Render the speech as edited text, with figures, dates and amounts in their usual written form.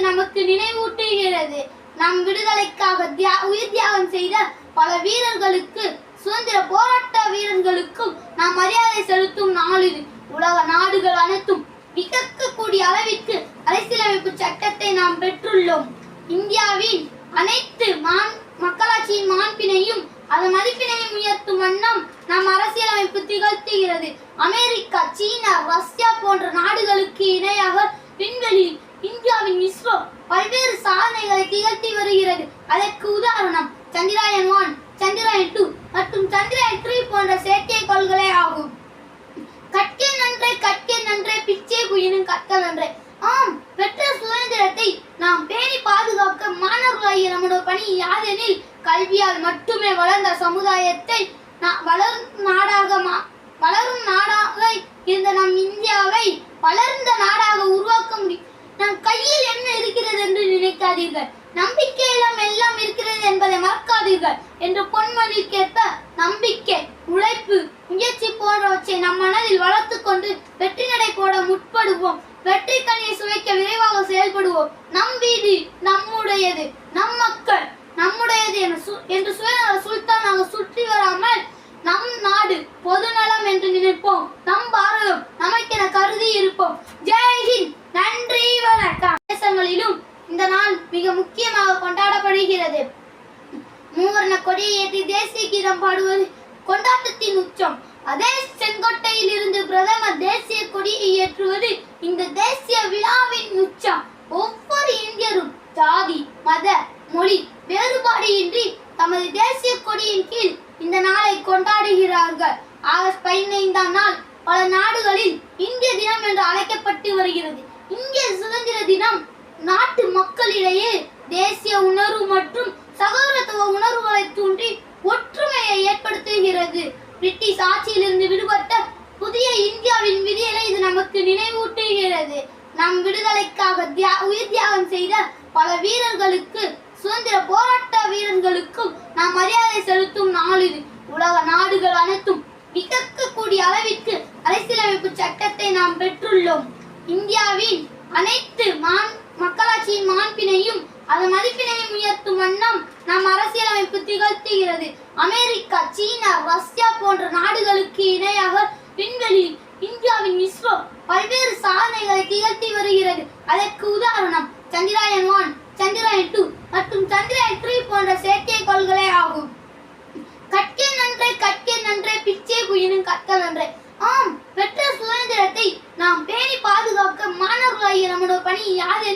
நமக்கு நினைவூட்டுகிறது. நம் விடுதலைக்காக உயிர் தியாகம் செய்த பல வீரர்களுக்கு, சுதந்திர போராட்ட வீரர்களுக்கும் நாம் மரியாதை செலுத்தும் நாள் இது. உலக நாடுகள் அனைத்தும் வியக்கக்கூடிய அளவிற்கு அரசியலமைப்பு சட்டத்தை நாம் பெற்றுள்ளோம். இந்தியாவின் அனைத்து மக்களாட்சியின் மாண்பினையும் அதன் மதிப்பினையும் உயர்த்தும் வண்ணம் நம் அரசியலமைப்பு திகழ்த்துகிறது. அமெரிக்கா, சீனா, ரஷ்யா போன்ற நாடுகளுக்கு இணையாக விண்வெளியில் இந்தியாவின் இஸ்ரோ பல்வேறு சாதனைகளை திகழ்த்தி வருகிறது. அதற்கு உதாரணம் சந்திராயன் 1, சந்திராயன் 2 மற்றும் சந்திராயன் 3 போன்ற செயற்கைக்கோள்களே ஆகும். கற்கே நன்றே பிச்சை புயினும் கற்கள் நன்றே. ஆம், பெற்ற சுதந்திரத்தை நாம் பேணி பாதுகாக்க மாணவர்களாகிய நம்முடைய பணி யாதெனில், கல்வியால் மட்டுமே வளர்ந்த சமுதாயத்தை வளரும் நாடாக இருந்த நம் இந்தியாவை வளர்ந்த நாடாக உருவாக்க முடியும். நம் கையில் என்ன இருக்கிறது என்று நினைக்காதீர்கள், நம்பிக்கையிலும் எல்லாம் இருக்கிறது என்பதை மறக்காதீர்கள் என்று பொன்மொழிக்கேற்ப நம்பிக்கை, உழைப்பு, முயற்சி போன்றவற்றை நம் மனதில் வளர்த்துக் கொண்டு வெற்றி நடை போட முற்படுவோம். வெற்றி கனியை சுவைக்க விரைவாக செயல்படுவோம். நம் வீதி நம்முடையது, நம் மக்கள் நம்முடையது என்று சுயநல சுல்தானாக சுற்றி வராமல் நம் நாடு பொதுநலம் என்று நினைப்போம். நம் பாரதம் நமக்கென கருதி இருப்போம். ஜெய்ஹிந்த். நன்றி, வணக்கம். தேசங்களிலும் இந்த நாள் மிக முக்கியமாக கொண்டாடப்படுகிறது. மூவர்ண கொடியை ஏற்றி தேசிய கீதம் பாடுவது கொண்டாட்டத்தின் உச்சம். அதே செங்கோட்டையில் இருந்து பிரதமர் தேசிய கொடியை ஏற்றுவது இந்த தேசிய விழாவின் உச்சம். ஒவ்வொரு இந்தியரும் ஜாதி, மத, மொழி வேறுபாடு இன்றி தமது தேசிய கொடியின் கீழ் இந்த நாளை கொண்டாடுகிறார்கள். ஆகஸ்ட் 15ஆம் நாள் பல நாடுகளில் இந்திய தினம் என்று அழைக்கப்பட்டு வருகிறது. இந்திய சுதந்திர தினம் நாட்டு மக்களிடையே தேசிய உணர்வு மற்றும் சகோதரத்துவ உணர்வுகளை தூண்டி ஒற்றுமையை ஏற்படுத்துகிறது. பிரிட்டிஷ் ஆட்சியிலிருந்து விடுபட்ட புதிய இந்தியாவின் விடியலை இது நமக்கு நினைவூட்டுகிறது. நம் விடுதலைக்காக உயிர் தியாகம் செய்த பல வீரர்களுக்கு, சுதந்திர போராட்ட வீரர்களுக்கும் நாம் மரியாதை செலுத்தும் நாள் இது. உலக நாடுகள் அனைத்தும் வியக்கக்கூடிய அளவிற்கு அரசியலமைப்பு சட்டத்தை நாம் பெற்றுள்ளோம். இந்தியாவின் அனைத்து மக்களாட்சியின் மாண்பினையும் அதன் மதிப்பினையும் உயர்த்தும் வண்ணம் நம் அரசியலமைப்பு திகழ்த்துகிறது. அமெரிக்கா, சீனா, ரஷ்யா போன்ற நாடுகளுக்கு இணையாக விண்வெளியில் இந்தியாவின் இஸ்ரோ பல்வேறு சாதனைகளை திகழ்த்தி வருகிறது. அதற்கு உதாரணம் சந்திராயன் 1, சந்திராயன் 2 மற்றும் சந்திராயன் 3 போன்ற செயற்கைக்கோள்களே ஆகும். கற்கே நன்றே பிச்சை புயினும் கற்கள் நன்றே. ஆம், பெற்ற சுதந்திரத்தை நாம் பேணி பாதுகாக்க மாணவர்களாகிய நம்முடைய பணி யாதெனில்